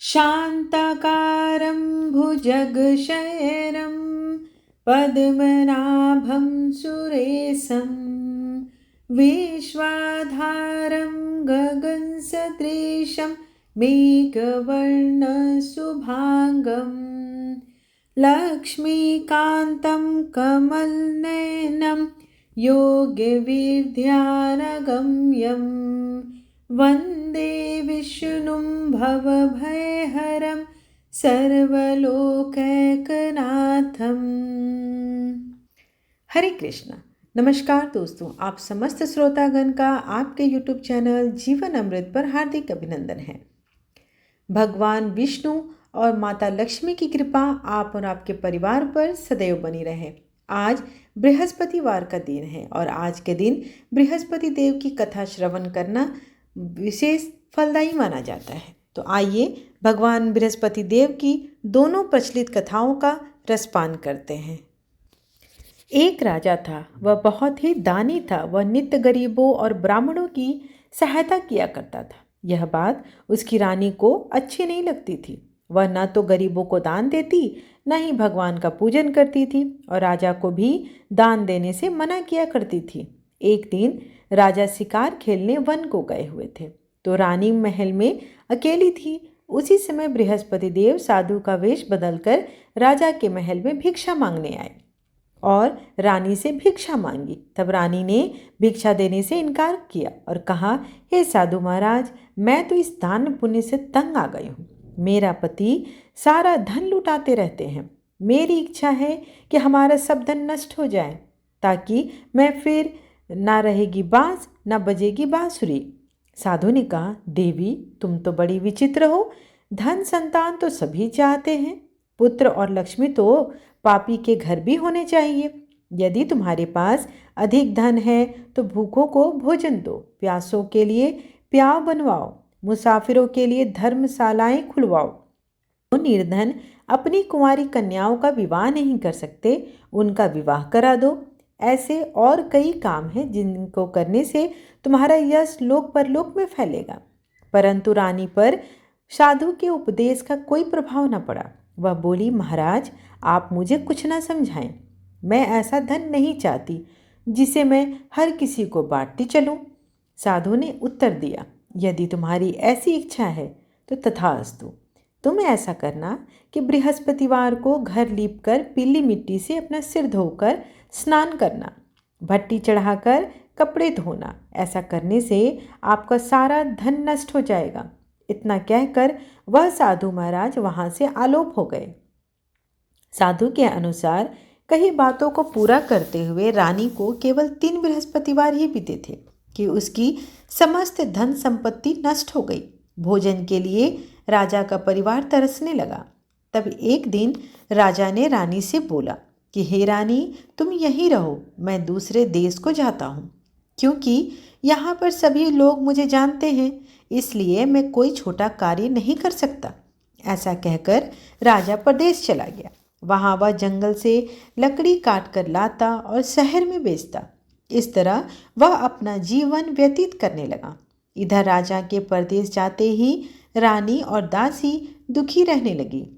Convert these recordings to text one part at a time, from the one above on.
शान्ताकारं भुजगशयनं पद्मनाभं सुरेशं विश्वाधारं गगनसदृशं मेघवर्णशुभाङ्गं लक्ष्मीकान्तं कमलनयनं योगविद्यानगम्यं वन्दे विष्णुं भवभयहरं सर्वलोकैकनाथम। हरे कृष्णा। नमस्कार दोस्तों, आप समस्त श्रोतागण का आपके YouTube चैनल जीवन अमृत पर हार्दिक अभिनंदन है। भगवान विष्णु और माता लक्ष्मी की कृपा आप और आपके परिवार पर सदैव बनी रहे। आज बृहस्पतिवार का दिन है और आज के दिन बृहस्पति देव की कथा श्रवण करना विशेष फलदायी माना जाता है। तो आइए भगवान बृहस्पति देव की दोनों प्रचलित कथाओं का रसपान करते हैं। एक राजा था, वह बहुत ही दानी था। वह नित्य गरीबों और ब्राह्मणों की सहायता किया करता था। यह बात उसकी रानी को अच्छी नहीं लगती थी। वह न तो गरीबों को दान देती, न ही भगवान का पूजन करती थी और राजा को भी दान देने से मना किया करती थी। एक दिन राजा शिकार खेलने वन को गए हुए थे, तो रानी महल में अकेली थी। उसी समय बृहस्पति देव साधु का वेश बदलकर राजा के महल में भिक्षा मांगने आए और रानी से भिक्षा मांगी। तब रानी ने भिक्षा देने से इनकार किया और कहा, हे साधु महाराज, मैं तो इस दान पुण्य से तंग आ गई हूँ। मेरा पति सारा धन लुटाते रहते हैं। मेरी इच्छा है कि हमारा सब धन नष्ट हो जाए, ताकि मैं फिर ना रहेगी बांस ना बजेगी बांसुरी। साधु ने कहा, देवी तुम तो बड़ी विचित्र हो। धन संतान तो सभी चाहते हैं, पुत्र और लक्ष्मी तो पापी के घर भी होने चाहिए। यदि तुम्हारे पास अधिक धन है तो भूखों को भोजन दो, प्यासों के लिए प्याव बनवाओ, मुसाफिरों के लिए धर्मशालाएं खुलवाओ। तो निर्धन अपनी कुंवारी कन्याओं का विवाह नहीं कर सकते, उनका विवाह करा दो। ऐसे और कई काम हैं जिनको करने से तुम्हारा यश लोक परलोक में फैलेगा। परंतु रानी पर साधु के उपदेश का कोई प्रभाव न पड़ा। वह बोली, महाराज आप मुझे कुछ ना समझाएं। मैं ऐसा धन नहीं चाहती जिसे मैं हर किसी को बांटती चलूं। साधु ने उत्तर दिया, यदि तुम्हारी ऐसी इच्छा है तो तथास्तु। तुम ऐसा करना कि बृहस्पतिवार को घर लीपकर पीली मिट्टी से अपना सिर धोकर स्नान करना, भट्टी चढ़ाकर कपड़े धोना। ऐसा करने से आपका सारा धन नष्ट हो जाएगा। इतना कहकर वह साधु महाराज वहां से आलोप हो गए। साधु के अनुसार कई बातों को पूरा करते हुए रानी को केवल 3 बृहस्पतिवार ही बीते थे कि उसकी समस्त धन संपत्ति नष्ट हो गई। भोजन के लिए राजा का परिवार तरसने लगा। तब एक दिन राजा ने रानी से बोला कि हे रानी, तुम यहीं रहो, मैं दूसरे देश को जाता हूँ, क्योंकि यहाँ पर सभी लोग मुझे जानते हैं, इसलिए मैं कोई छोटा कार्य नहीं कर सकता। ऐसा कहकर राजा प्रदेश चला गया। वहाँ वह जंगल से लकड़ी काट कर लाता और शहर में बेचता। इस तरह वह अपना जीवन व्यतीत करने लगा। इधर राजा के परदेश जाते ही रानी और दासी दुखी रहने लगी।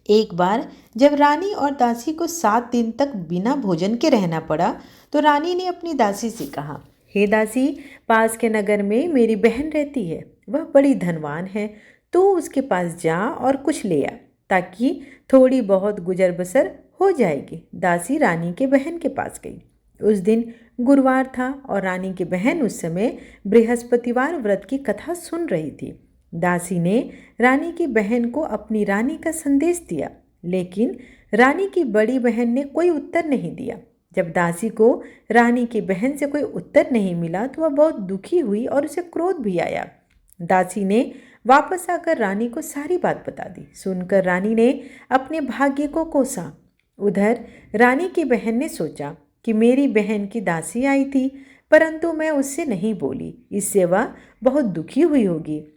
एक बार जब रानी और दासी को 7 दिन तक बिना भोजन के रहना पड़ा, तो रानी ने अपनी दासी से कहा, हे दासी, पास के नगर में मेरी बहन रहती है, वह बड़ी धनवान है। तू उसके पास जा और कुछ ले आ, ताकि थोड़ी बहुत गुजर बसर हो जाएगी। दासी रानी के बहन के पास गई। उस दिन गुरुवार था और रानी की बहन उस समय बृहस्पतिवार व्रत की कथा सुन रही थी। दासी ने रानी की बहन को अपनी रानी का संदेश दिया, लेकिन रानी की बड़ी बहन ने कोई उत्तर नहीं दिया। जब दासी को रानी की बहन से कोई उत्तर नहीं मिला तो वह बहुत दुखी हुई और उसे क्रोध भी आया। दासी ने वापस आकर रानी को सारी बात बता दी। सुनकर रानी ने अपने भाग्य को कोसा। उधर रानी की बहन ने सोचा कि मेरी बहन की दासी आई थी, परंतु मैं उससे नहीं बोली, इससे वह बहुत दुखी हुई होगी।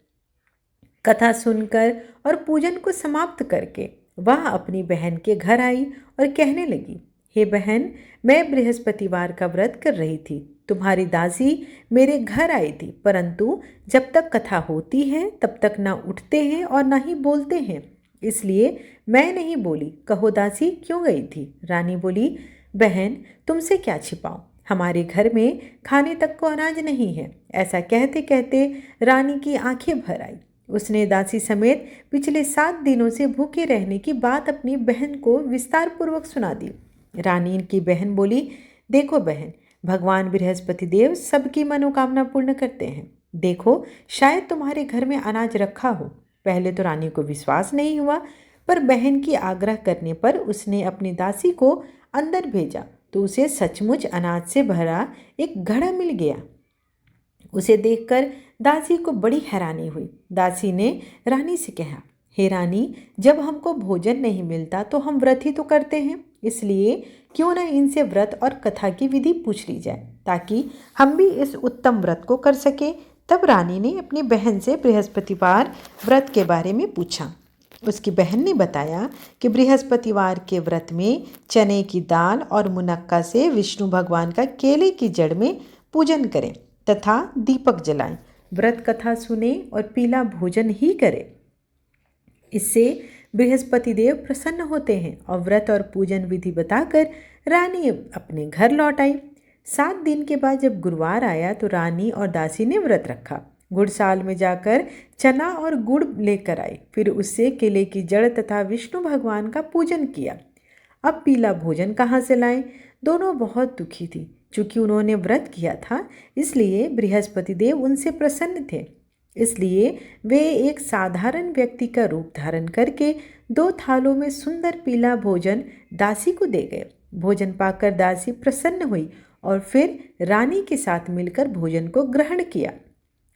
कथा सुनकर और पूजन को समाप्त करके वह अपनी बहन के घर आई और कहने लगी, हे बहन, मैं बृहस्पतिवार का व्रत कर रही थी, तुम्हारी दासी मेरे घर आई थी, परंतु जब तक कथा होती है तब तक ना उठते हैं और ना ही बोलते हैं, इसलिए मैं नहीं बोली। कहो दासी क्यों गई थी? रानी बोली, बहन तुमसे क्या छिपाऊं, हमारे घर में खाने तक को अनाज नहीं है। ऐसा कहते कहते रानी की आंखें भर आई। उसने दासी समेत पिछले 7 दिनों से भूखे रहने की बात अपनी बहन को विस्तार पूर्वक सुना दी। रानी की बहन बोली, देखो बहन, भगवान बृहस्पति देव सबकी मनोकामना पूर्ण करते हैं। देखो शायद तुम्हारे घर में अनाज रखा हो। पहले तो रानी को विश्वास नहीं हुआ, पर बहन की आग्रह करने पर उसने अपनी दासी को अंदर भेजा तो उसे सचमुच अनाज से भरा एक घड़ा मिल गया। उसे देखकर दासी को बड़ी हैरानी हुई। दासी ने रानी से कहा, हे रानी, जब हमको भोजन नहीं मिलता तो हम व्रत ही तो करते हैं, इसलिए क्यों न इनसे व्रत और कथा की विधि पूछ ली जाए ताकि हम भी इस उत्तम व्रत को कर सके। तब रानी ने अपनी बहन से बृहस्पतिवार व्रत के बारे में पूछा। उसकी बहन ने बताया कि बृहस्पतिवार के व्रत में चने की दाल और मुनक्का से विष्णु भगवान का केले की जड़ में पूजन करें तथा दीपक जलाएं, व्रत कथा सुने और पीला भोजन ही करें। इससे बृहस्पति देव प्रसन्न होते हैं। और व्रत और पूजन विधि बताकर रानी अपने घर लौट आई। 7 दिन के बाद जब गुरुवार आया तो रानी और दासी ने व्रत रखा। गुड़साल में जाकर चना और गुड़ लेकर आई, फिर उससे केले की जड़ तथा विष्णु भगवान का पूजन किया। अब पीला भोजन कहाँ से लाएं? दोनों बहुत दुखी थी। चूंकि उन्होंने व्रत किया था, इसलिए बृहस्पति देव उनसे प्रसन्न थे। इसलिए वे एक साधारण व्यक्ति का रूप धारण करके 2 थालों में सुंदर पीला भोजन दासी को दे गए। भोजन पाकर दासी प्रसन्न हुई और फिर रानी के साथ मिलकर भोजन को ग्रहण किया।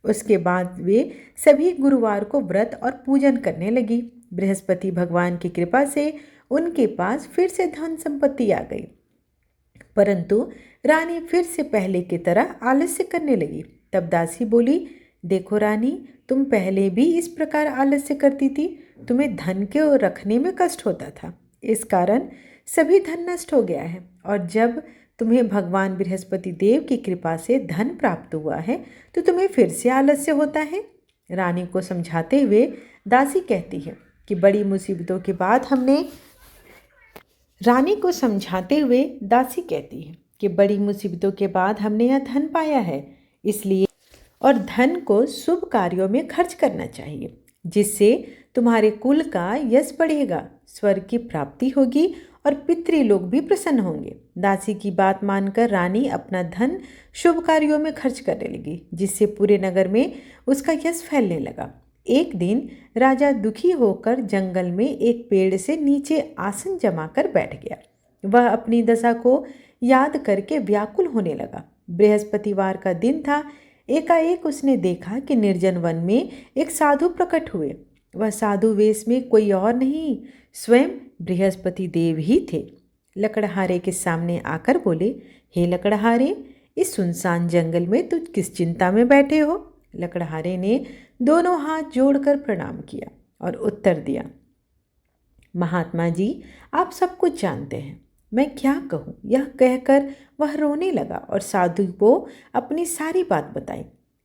उसके बाद वे सभी गुरुवार को व्रत और पूजन करने लगी। बृहस्पति भगवान की कृपा से उनके पास फिर से धन संपत्ति आ गई, परंतु रानी फिर से पहले की तरह आलस्य करने लगी। तब दासी बोली, देखो रानी, तुम पहले भी इस प्रकार आलस्य करती थी। तुम्हें धन के रखने में कष्ट होता था, इस कारण सभी धन नष्ट हो गया है। और जब तुम्हें भगवान बृहस्पति देव की कृपा से धन प्राप्त हुआ है तो तुम्हें फिर से आलस्य होता है। रानी को समझाते हुए दासी कहती है कि बड़ी मुसीबतों के बाद हमने यह धन पाया है, इसलिए और धन को शुभ कार्यों में खर्च करना चाहिए, जिससे तुम्हारे कुल का यश बढ़ेगा, स्वर्ग की प्राप्ति होगी और पितृलोक भी प्रसन्न होंगे। दासी की बात मानकर रानी अपना धन शुभ कार्यों में खर्च करने लगी, जिससे पूरे नगर में उसका यश फैलने लगा। एक दिन राजा दुखी होकर जंगल में एक पेड़ से नीचे आसन जमाकर बैठ गया। वह अपनी दशा को याद करके व्याकुल होने लगा। बृहस्पतिवार का दिन था। एकाएक उसने देखा कि निर्जन वन में एक साधु प्रकट हुए। वह साधु वेश में कोई और नहीं, स्वयं बृहस्पति देव ही थे। लकड़हारे के सामने आकर बोले, हे लकड़हारे, इस सुनसान जंगल में तुझ किस चिंता में बैठे हो? लकड़हारे ने दोनों हाथ जोड़कर प्रणाम किया और उत्तर दिया, महात्मा जी, आप सब कुछ जानते हैं, मैं क्या कहूँ। यह कहकर वह रोने लगा और साधु को अपनी सारी बात बताई।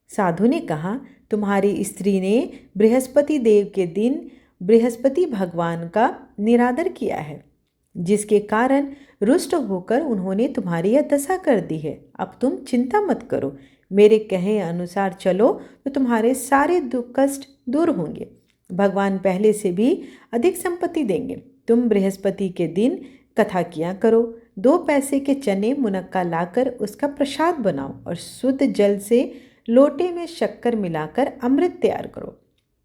साधु ने कहा, तुम्हारी स्त्री ने बृहस्पति देव के दिन बृहस्पति भगवान का निरादर किया है, जिसके कारण रुष्ट होकर उन्होंने तुम्हारी यह दशा कर दी है। अब तुम चिंता मत करो, मेरे कहे अनुसार चलो तो तुम्हारे सारे दुख कष्ट दूर होंगे। भगवान पहले से भी अधिक संपत्ति देंगे। तुम बृहस्पति के दिन कथा किया करो। 2 पैसे के चने मुनक्का लाकर उसका प्रसाद बनाओ और शुद्ध जल से लोटे में शक्कर मिलाकर अमृत तैयार करो।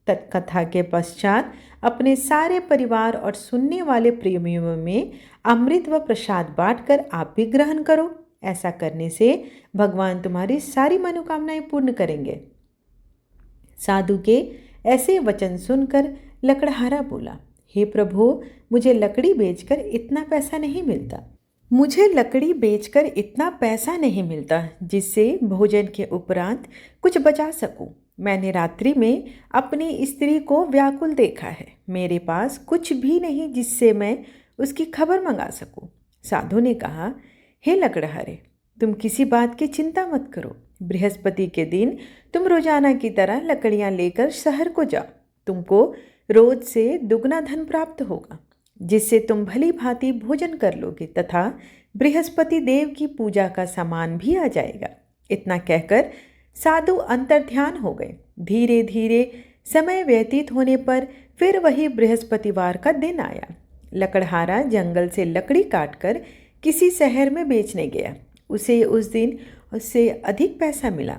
कथा के पश्चात अपने सारे परिवार और सुनने वाले प्रेमियों में अमृत व प्रसाद बांटकर आप भी ग्रहण करो। ऐसा करने से भगवान तुम्हारी सारी मनोकामनाएं पूर्ण करेंगे। साधु के ऐसे वचन सुनकर लकड़हारा बोला, हे प्रभु, मुझे लकड़ी बेचकर इतना पैसा नहीं मिलता जिससे भोजन के उपरांत कुछ बचा सकूं। मैंने रात्रि में अपनी स्त्री को व्याकुल देखा है। मेरे पास कुछ भी नहीं जिससे मैं उसकी खबर मंगा सकूं। साधु ने कहा, हे लकड़हारे, तुम किसी बात की चिंता मत करो। बृहस्पति के दिन तुम रोजाना की तरह लकड़ियां लेकर शहर को जाओ। तुमको रोज से दुगना धन प्राप्त होगा, जिससे तुम भली भांति भोजन कर लोगे तथा बृहस्पति देव की पूजा का सामान भी आ जाएगा। इतना कहकर साधु अंतर्ध्यान हो गए। धीरे धीरे समय व्यतीत होने पर फिर वही बृहस्पतिवार का दिन आया। लकड़हारा जंगल से लकड़ी काटकर किसी शहर में बेचने गया। उसे उस दिन उससे अधिक पैसा मिला।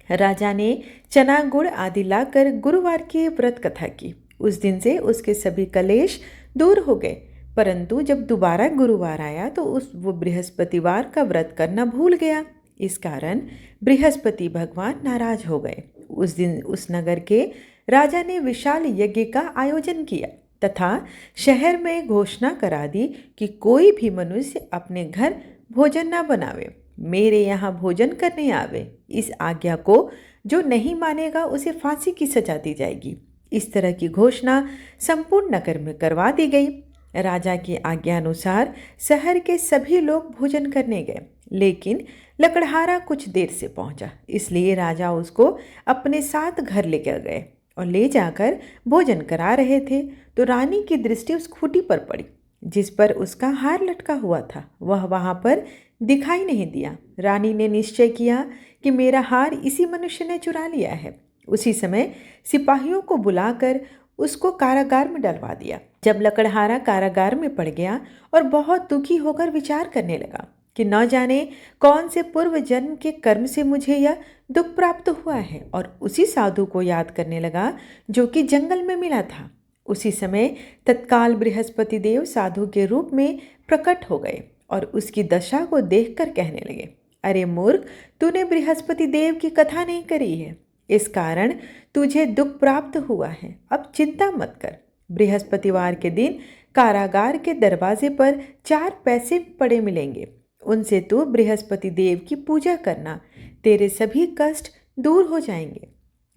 राजा ने चना गुड़ आदि लाकर गुरुवार की व्रत कथा की। उस दिन से उसके सभी कलेश दूर हो गए। परंतु जब दोबारा गुरुवार आया तो वो बृहस्पतिवार का व्रत करना भूल गया। इस कारण बृहस्पति भगवान नाराज हो गए। उस दिन उस नगर के राजा ने विशाल यज्ञ का आयोजन किया तथा शहर में घोषणा करा दी कि कोई भी मनुष्य अपने घर भोजन न बनावे, मेरे यहाँ भोजन करने आवे। इस आज्ञा को जो नहीं मानेगा उसे फांसी की सजा दी जाएगी। इस तरह की घोषणा संपूर्ण नगर में करवा दी गई। राजा की आज्ञा अनुसार शहर के सभी लोग भोजन करने गए, लेकिन लकड़हारा कुछ देर से पहुंचा, इसलिए राजा उसको अपने साथ घर लेकर गए और ले जाकर भोजन करा रहे थे तो रानी की दृष्टि उस खूंटी पर पड़ी जिस पर उसका हार लटका हुआ था। वह वहां पर दिखाई नहीं दिया। रानी ने निश्चय किया कि मेरा हार इसी मनुष्य ने चुरा लिया है। उसी समय सिपाहियों को बुलाकर उसको कारागार में डलवा दिया। जब लकड़हारा कारागार में पड़ गया और बहुत दुखी होकर विचार करने लगा कि न जाने कौन से पूर्व जन्म के कर्म से मुझे यह दुख प्राप्त हुआ है, और उसी साधु को याद करने लगा जो कि जंगल में मिला था। उसी समय तत्काल बृहस्पति देव साधु के रूप में प्रकट हो गए और उसकी दशा को देखकर कहने लगे, अरे मूर्ख, तूने बृहस्पति देव की कथा नहीं करी है, इस कारण तुझे दुख प्राप्त हुआ है। अब चिंता मत कर। बृहस्पतिवार के दिन कारागार के दरवाजे पर 4 पैसे पड़े मिलेंगे। उनसे तू बृहस्पति देव की पूजा करना, तेरे सभी कष्ट दूर हो जाएंगे।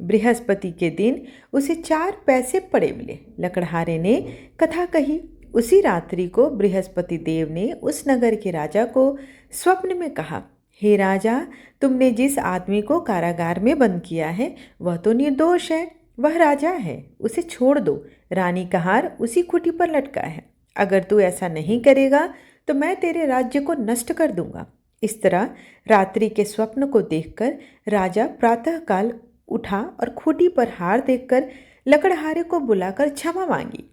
बृहस्पति के दिन उसे 4 पैसे पड़े मिले। लकड़हारे ने कथा कही। उसी रात्रि को बृहस्पति देव ने उस नगर के राजा को स्वप्न में कहा, हे राजा, तुमने जिस आदमी को कारागार में बंद किया है वह तो निर्दोष है, वह राजा है, उसे छोड़ दो। रानी का हार उसी खूंटी पर लटका है। अगर तू ऐसा नहीं करेगा तो मैं तेरे राज्य को नष्ट कर दूंगा। इस तरह रात्रि के स्वप्न को देखकर राजा प्रातःकाल उठा और खूंटी पर हार देखकर लकड़हारे को बुलाकर क्षमा मांगी।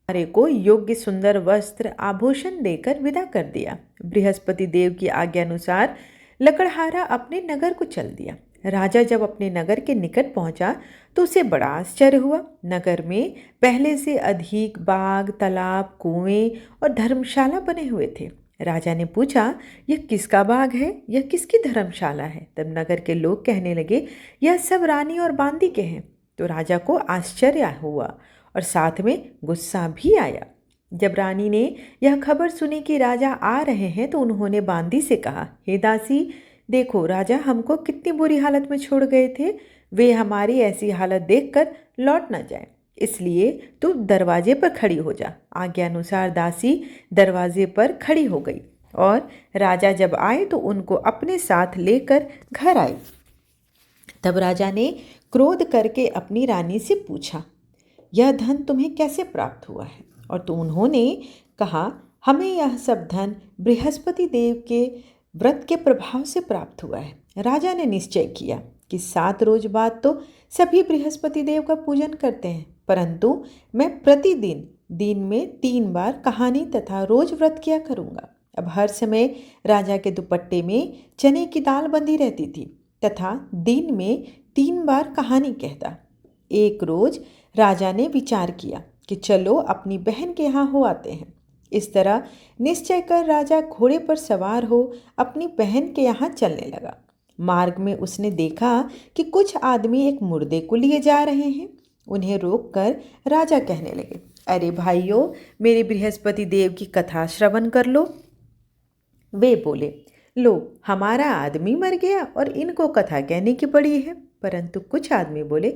हारे को योग्य सुंदर वस्त्र आभूषण देकर विदा कर दिया। बृहस्पति देव की आज्ञा अनुसार लकड़हारा अपने नगर को चल दिया। राजा जब अपने नगर के निकट पहुंचा तो उसे बड़ा आश्चर्य हुआ। नगर में पहले से अधिक बाग, तालाब, कुएं और धर्मशाला बने हुए थे। राजा ने पूछा, यह किसका बाग है, यह किसकी धर्मशाला है? तब नगर के लोग कहने लगे, यह सब रानी और बांदी के हैं। तो राजा को आश्चर्य हुआ और साथ में गुस्सा भी आया। जब रानी ने यह खबर सुनी कि राजा आ रहे हैं तो उन्होंने बांदी से कहा, हे दासी, देखो राजा हमको कितनी बुरी हालत में छोड़ गए थे, वे हमारी ऐसी हालत देखकर लौट न जाए, इसलिए तू दरवाजे पर खड़ी हो जा। आज्ञा अनुसार दासी दरवाजे पर खड़ी हो गई और राजा जब आए तो उनको अपने साथ लेकर घर आई। तब राजा ने क्रोध करके अपनी रानी से पूछा, यह धन तुम्हें कैसे प्राप्त हुआ है? और तो उन्होंने कहा, हमें यह सब धन बृहस्पति देव के व्रत के प्रभाव से प्राप्त हुआ है। राजा ने निश्चय किया कि 7 रोज बाद तो सभी बृहस्पति देव का पूजन करते हैं, परंतु मैं प्रतिदिन दिन में 3 बार कहानी तथा रोज व्रत किया करूँगा। अब हर समय राजा के दुपट्टे में चने की दाल बंधी रहती थी तथा दिन में 3 बार कहानी कहता। एक रोज राजा ने विचार किया कि चलो अपनी बहन के यहाँ हो आते हैं। इस तरह निश्चय कर राजा घोड़े पर सवार हो अपनी बहन के यहाँ चलने लगा। मार्ग में उसने देखा कि कुछ आदमी एक मुर्दे को लिए जा रहे हैं। उन्हें रोककर राजा कहने लगे, अरे भाइयों, मेरे बृहस्पति देव की कथा श्रवण कर लो। वे बोले, लो, हमारा आदमी मर गया और इनको कथा कहने की पड़ी है। परंतु कुछ आदमी बोले,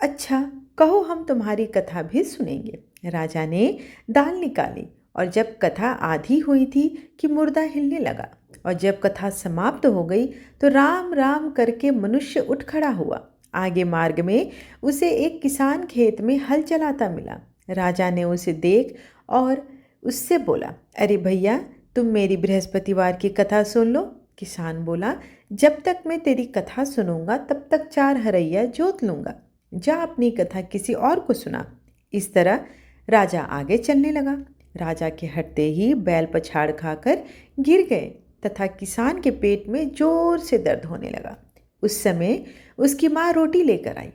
अच्छा, कहो, हम तुम्हारी कथा भी सुनेंगे। राजा ने दाल निकाली और जब कथा आधी हुई थी कि मुर्दा हिलने लगा और जब कथा समाप्त हो गई तो राम राम करके मनुष्य उठ खड़ा हुआ। आगे मार्ग में उसे एक किसान खेत में हल चलाता मिला। राजा ने उसे देख और उससे बोला, अरे भैया, तुम मेरी बृहस्पतिवार की कथा सुन लो। किसान बोला, जब तक मैं तेरी कथा सुनूंगा तब तक 4 हरैया जोत लूंगा। जा अपनी कथा किसी और को सुना। इस तरह राजा आगे चलने लगा। राजा के हटते ही बैल पछाड़ खाकर गिर गए तथा किसान के पेट में जोर से दर्द होने लगा। उस समय उसकी माँ रोटी लेकर आई।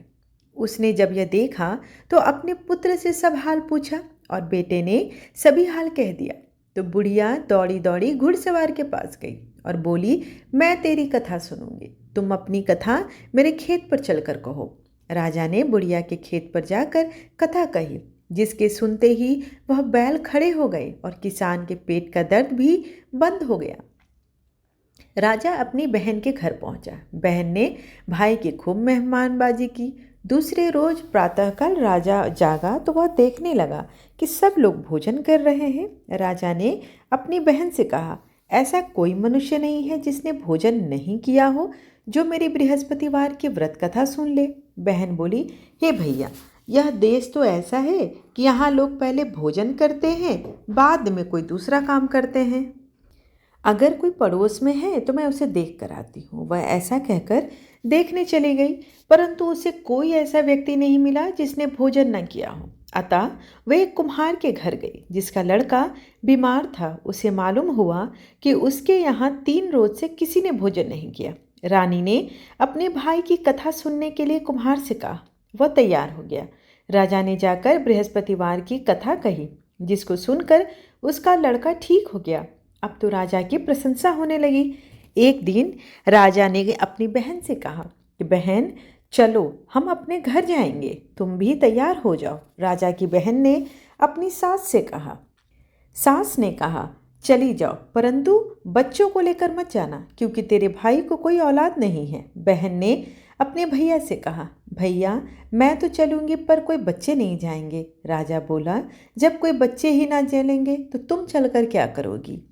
उसने जब यह देखा तो अपने पुत्र से सब हाल पूछा और बेटे ने सभी हाल कह दिया। तो बुढ़िया दौड़ी दौड़ी घुड़सवार के पास गई और बोली, मैं तेरी कथा सुनूंगी, तुम अपनी कथा मेरे खेत पर चलकर कहो। राजा ने बुढ़िया के खेत पर जाकर कथा कही, जिसके सुनते ही वह बैल खड़े हो गए और किसान के पेट का दर्द भी बंद हो गया। राजा अपनी बहन के घर पहुंचा। बहन ने भाई की खूब मेहमानबाजी की। दूसरे रोज प्रातःकाल राजा जागा तो वह देखने लगा कि सब लोग भोजन कर रहे हैं। राजा ने अपनी बहन से कहा, ऐसा कोई मनुष्य नहीं है जिसने भोजन नहीं किया हो जो मेरी बृहस्पतिवार की व्रत कथा सुन ले। बहन बोली, हे भैया, यह देश तो ऐसा है कि यहाँ लोग पहले भोजन करते हैं, बाद में कोई दूसरा काम करते हैं। अगर कोई पड़ोस में है तो मैं उसे देख कर आती हूँ। वह ऐसा कहकर देखने चली गई, परंतु उसे कोई ऐसा व्यक्ति नहीं मिला जिसने भोजन न किया हो। अतः वह एक कुम्हार के घर गई जिसका लड़का बीमार था। उसे मालूम हुआ कि उसके यहाँ 3 रोज से किसी ने भोजन नहीं किया। रानी ने अपने भाई की कथा सुनने के लिए कुम्हार से कहा। वह तैयार हो गया। राजा ने जाकर बृहस्पतिवार की कथा कही, जिसको सुनकर उसका लड़का ठीक हो गया। अब तो राजा की प्रशंसा होने लगी। एक दिन राजा ने अपनी बहन से कहा कि बहन, चलो हम अपने घर जाएंगे, तुम भी तैयार हो जाओ। राजा की बहन ने अपनी सास से कहा। सास ने कहा, चली जाओ, परंतु बच्चों को लेकर मत जाना, क्योंकि तेरे भाई को कोई औलाद नहीं है। बहन ने अपने भैया से कहा, भैया, मैं तो चलूंगी पर कोई बच्चे नहीं जाएंगे। राजा बोला, जब कोई बच्चे ही ना चलेंगे तो तुम चलकर क्या करोगी।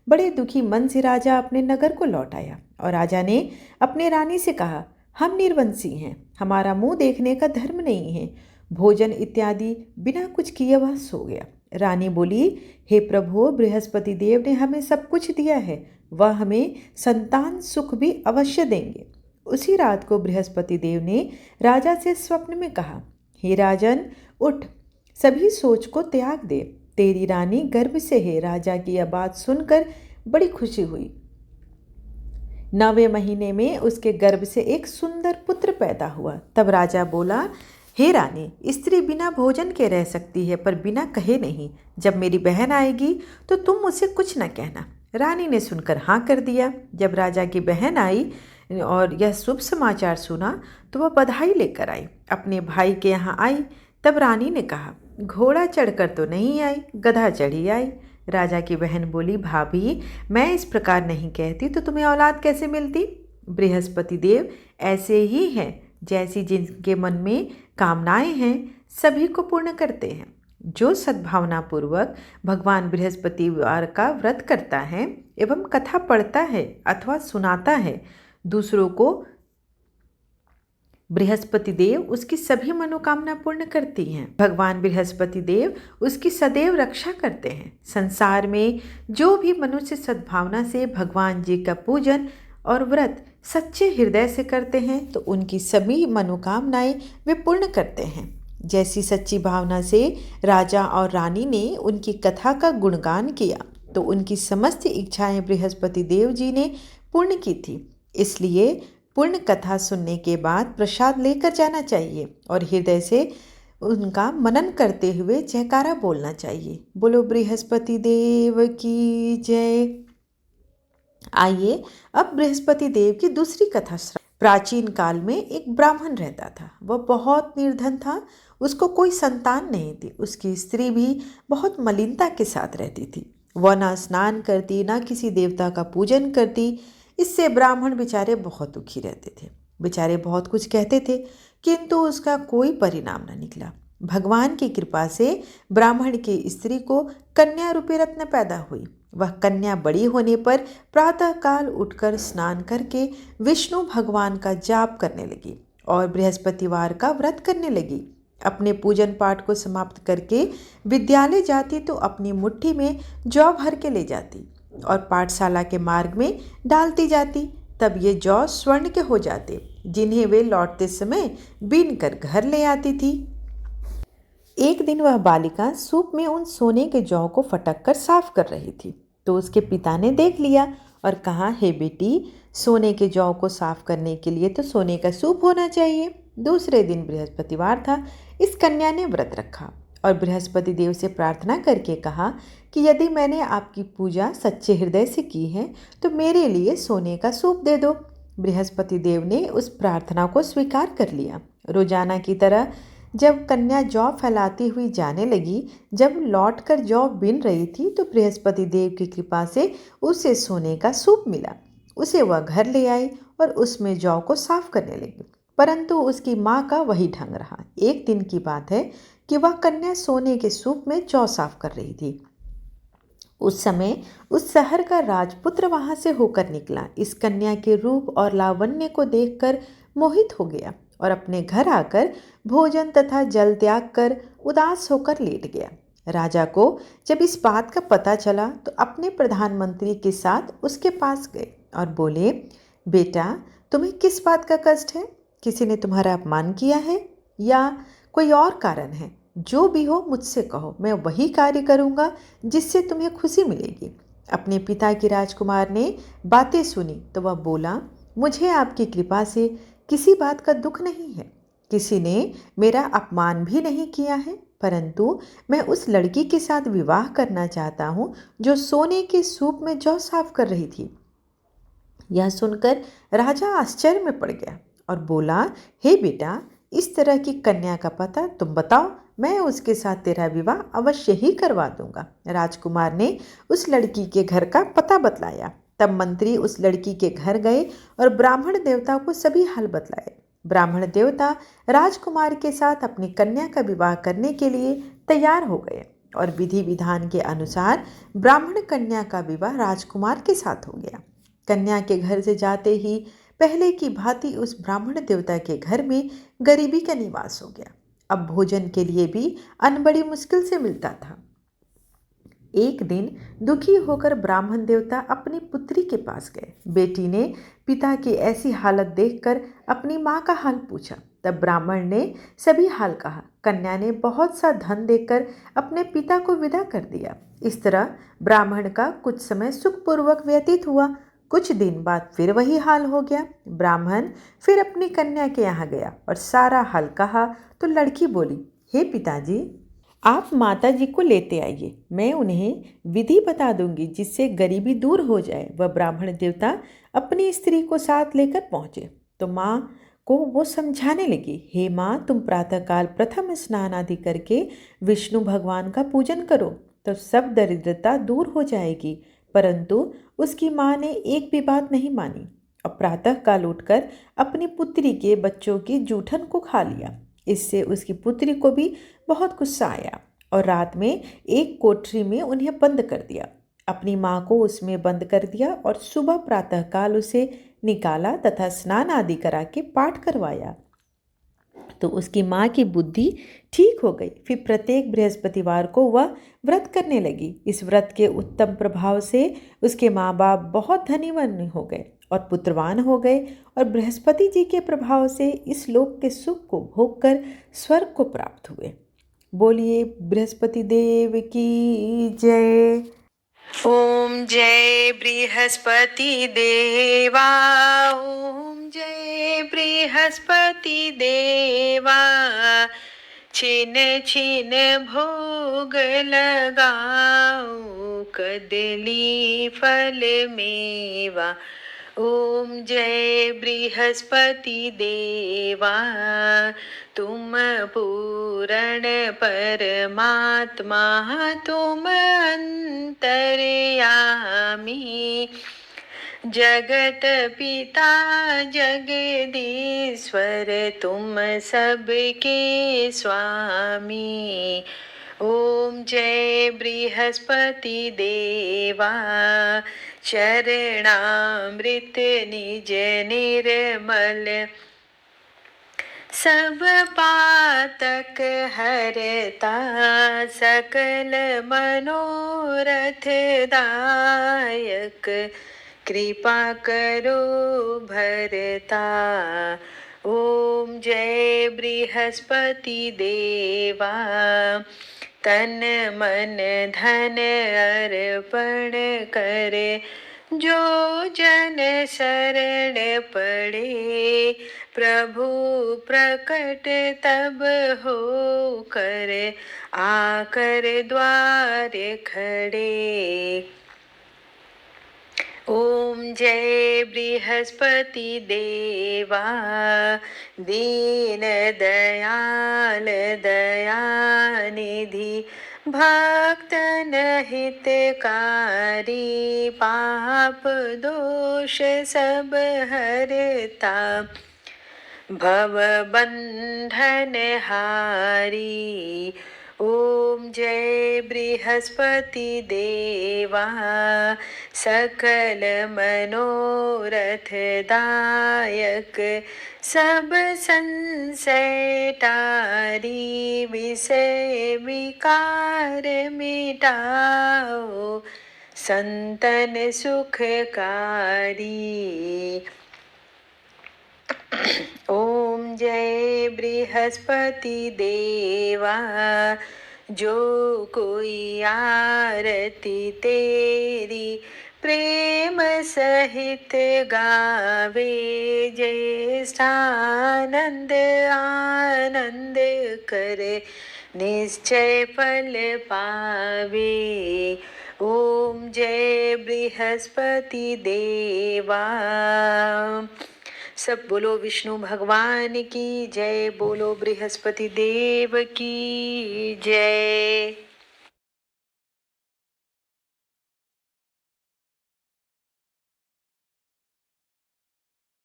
बड़े दुखी मन से राजा अपने नगर को लौट आया और राजा ने अपने रानी से कहा, हम निर्वंशी हैं, हमारा मुंह देखने का धर्म नहीं है। भोजन इत्यादि बिना कुछ किए वह सो गया। रानी बोली, हे प्रभु, बृहस्पति देव ने हमें सब कुछ दिया है, वह हमें संतान सुख भी अवश्य देंगे। उसी रात को बृहस्पति देव ने राजा से स्वप्न में कहा, हे राजन, उठ, सभी सोच को त्याग दे, तेरी रानी गर्भ से है। राजा की यह बात सुनकर बड़ी खुशी हुई। 9वें महीने में उसके गर्भ से एक सुंदर पुत्र पैदा हुआ। तब राजा बोला, हे रानी, स्त्री बिना भोजन के रह सकती है पर बिना कहे नहीं। जब मेरी बहन आएगी तो तुम उसे कुछ न कहना। रानी ने सुनकर हाँ कर दिया। जब राजा की बहन आई और यह शुभ समाचार सुना तो वह बधाई लेकर आई, अपने भाई के यहाँ आई। तब रानी ने कहा, घोड़ा चढ़कर तो नहीं आई, गधा चढ़ी आई। राजा की बहन बोली, भाभी, मैं इस प्रकार नहीं कहती तो तुम्हें औलाद कैसे मिलती। बृहस्पति देव ऐसे ही हैं, जैसी जिनके मन में कामनाएं हैं सभी को पूर्ण करते हैं। जो सद्भावना पूर्वक भगवान बृहस्पतिवार का व्रत करता है एवं कथा पढ़ता है अथवा सुनाता है दूसरों को, बृहस्पति देव उसकी सभी मनोकामना पूर्ण करती हैं। भगवान बृहस्पति देव उसकी सदैव रक्षा करते हैं। संसार में जो भी मनुष्य सद्भावना से भगवान जी का पूजन और व्रत सच्चे हृदय से करते हैं तो उनकी सभी मनोकामनाएं वे पूर्ण करते हैं। जैसी सच्ची भावना से राजा और रानी ने उनकी कथा का गुणगान किया तो उनकी समस्त इच्छाएं बृहस्पति देव जी ने पूर्ण की थी। इसलिए पूर्ण कथा सुनने के बाद प्रसाद लेकर जाना चाहिए और हृदय से उनका मनन करते हुए जयकारा बोलना चाहिए। बोलो बृहस्पति देव की जय। आइए अब बृहस्पति देव की दूसरी कथा। प्राचीन काल में एक ब्राह्मण रहता था। वह बहुत निर्धन था, उसको कोई संतान नहीं थी। उसकी स्त्री भी बहुत मलिनता के साथ रहती थी। वह ना स्नान करती, ना किसी देवता का पूजन करती। इससे ब्राह्मण बेचारे बहुत दुखी रहते थे। बेचारे बहुत कुछ कहते थे किंतु उसका कोई परिणाम न निकला। भगवान की कृपा से ब्राह्मण की स्त्री को कन्या रूपी रत्न पैदा हुई। वह कन्या बड़ी होने पर प्रातःकाल उठकर स्नान करके विष्णु भगवान का जाप करने लगी और बृहस्पतिवार का व्रत करने लगी। अपने पूजन पाठ को समाप्त करके विद्यालय जाती तो अपनी मुट्ठी में जौ भर के ले जाती और पाठशाला के मार्ग में डालती जाती। तब ये जौ स्वर्ण के हो जाते, जिन्हें वे लौटते समय बीन कर घर ले आती थी। एक दिन वह बालिका सूप में उन सोने के जौ को फटक कर साफ कर रही थी, तो उसके पिता ने देख लिया और कहा, हे बेटी, सोने के जौ को साफ करने के लिए तो सोने का सूप होना चाहिए। दूसरे दिन बृहस्पतिवार था। इस कन्या ने व्रत रखा और बृहस्पति देव से प्रार्थना करके कहा कि यदि मैंने आपकी पूजा सच्चे हृदय से की है तो मेरे लिए सोने का सूप दे दो। बृहस्पति देव ने उस प्रार्थना को स्वीकार कर लिया। रोजाना की तरह जब कन्या जौ फैलाती हुई जाने लगी, जब लौटकर जौ बिन रही थी तो बृहस्पति देव की कृपा से उसे सोने का सूप मिला। उसे वह घर ले आई और उसमें जौ को साफ करने लगी, परंतु उसकी माँ का वही ढंग रहा। एक दिन की बात है कि वह कन्या सोने के सूप में जौ साफ कर रही थी। उस समय उस शहर का राजपुत्र वहां से होकर निकला। इस कन्या के रूप और लावण्य को देखकर मोहित हो गया और अपने घर आकर भोजन तथा जल त्याग कर उदास होकर लेट गया। राजा को जब इस बात का पता चला तो अपने प्रधानमंत्री के साथ उसके पास गए और बोले, बेटा, तुम्हें किस बात का कष्ट है? किसी ने तुम्हारा अपमान किया है या कोई और कारण है? जो भी हो मुझसे कहो, मैं वही कार्य करूँगा जिससे तुम्हें खुशी मिलेगी। अपने पिता की राजकुमार ने बातें सुनी तो वह बोला, मुझे आपकी कृपा से किसी बात का दुख नहीं है। किसी ने मेरा अपमान भी नहीं किया है, परंतु मैं उस लड़की के साथ विवाह करना चाहता हूँ जो सोने के सूप में जौ साफ कर रही थी। यह सुनकर राजा आश्चर्य में पड़ गया और बोला, हे बेटा, इस तरह की कन्या का पता तुम बताओ, मैं उसके साथ तेरा विवाह अवश्य ही करवा दूंगा। राजकुमार ने उस लड़की के घर का पता बतलाया। तब मंत्री उस लड़की के घर गए और ब्राह्मण देवता को सभी हाल बतलाए। ब्राह्मण देवता राजकुमार के साथ अपनी कन्या का विवाह करने के लिए तैयार हो गए और विधि विधान के अनुसार ब्राह्मण कन्या का विवाह राजकुमार के साथ हो गया। कन्या के घर से जाते ही पहले की भांति उस ब्राह्मण देवता के घर में गरीबी का निवास हो गया। अब भोजन के लिए भी अन्न बड़ी मुश्किल से मिलता था। एक दिन दुखी होकर ब्राह्मण देवता अपनी पुत्री के पास गए। बेटी ने पिता की ऐसी हालत देखकर अपनी माँ का हाल पूछा। तब ब्राह्मण ने सभी हाल कहा। कन्या ने बहुत सा धन देकर अपने पिता को विदा कर दिया। इस तरह ब्राह्मण का कुछ समय सुखपूर्वक व्यतीत हुआ। कुछ दिन बाद फिर वही हाल हो गया। ब्राह्मण फिर अपनी कन्या के यहाँ गया और सारा हाल कहा तो लड़की बोली, हे पिताजी, आप माता जी को लेते आइए, मैं उन्हें विधि बता दूंगी जिससे गरीबी दूर हो जाए। वह ब्राह्मण देवता अपनी स्त्री को साथ लेकर पहुँचे तो माँ को वो समझाने लगी, हे माँ, तुम प्रातःकाल प्रथम स्नान आदि करके विष्णु भगवान का पूजन करो तो सब दरिद्रता दूर हो जाएगी। परंतु उसकी माँ ने एक भी बात नहीं मानी और प्रातःकाल उठकर अपनी पुत्री के बच्चों की जूठन को खा लिया। इससे उसकी पुत्री को भी बहुत गुस्सा आया और रात में एक कोठरी में उन्हें बंद कर दिया। अपनी माँ को उसमें बंद कर दिया और सुबह प्रातःकाल उसे निकाला तथा स्नान आदि करा के पाठ करवाया तो उसकी माँ की बुद्धि ठीक हो गई। फिर प्रत्येक बृहस्पतिवार को वह व्रत करने लगी। इस व्रत के उत्तम प्रभाव से उसके माँ बाप बहुत धनीवान हो गए और पुत्रवान हो गए और बृहस्पति जी के प्रभाव से इस लोक के सुख को भोग कर स्वर्ग को प्राप्त हुए। बोलिए बृहस्पति देव की जय। ओम जय बृहस्पति देवा, ओम जय बृहस्पति देवा। छिन छिन भोग लगाओ, कदली फल मेवा। ओम जय बृहस्पति देवा, तुम पूर्ण परमात्मा, तुम अंतर्यामी। जगत पिता जगदीश्वर, तुम सबके स्वामी। ॐ जय बृहस्पति देवा चरणामृत निज निर्मल सब पातक हरता सकल मनोरथ दायक कृपा करो भरता। ओम जय बृहस्पति देवा तन मन धन अर्पण करे जो जन शरण पड़े प्रभु प्रकट तब हो कर आकर द्वार खड़े। ओम जय बृहस्पति देवा दीन दयाल दयानिधि भक्तन हितकारी पाप दोष सब हरता भव बंधन हारी। ओम जय बृहस्पति देवा सकल मनोरथ दायक सब संशय टारी विषय विकार मिटाओ संतन सुखकारी। ओम जय बृहस्पति देवा जो कोई आरती तेरी प्रेम सहित गावे ज्येष्ठानंद आनंद करे निश्चय फल पावे। ओम जय बृहस्पति देवा। सब बोलो विष्णु भगवान की जय, बोलो बृहस्पति देव की जय।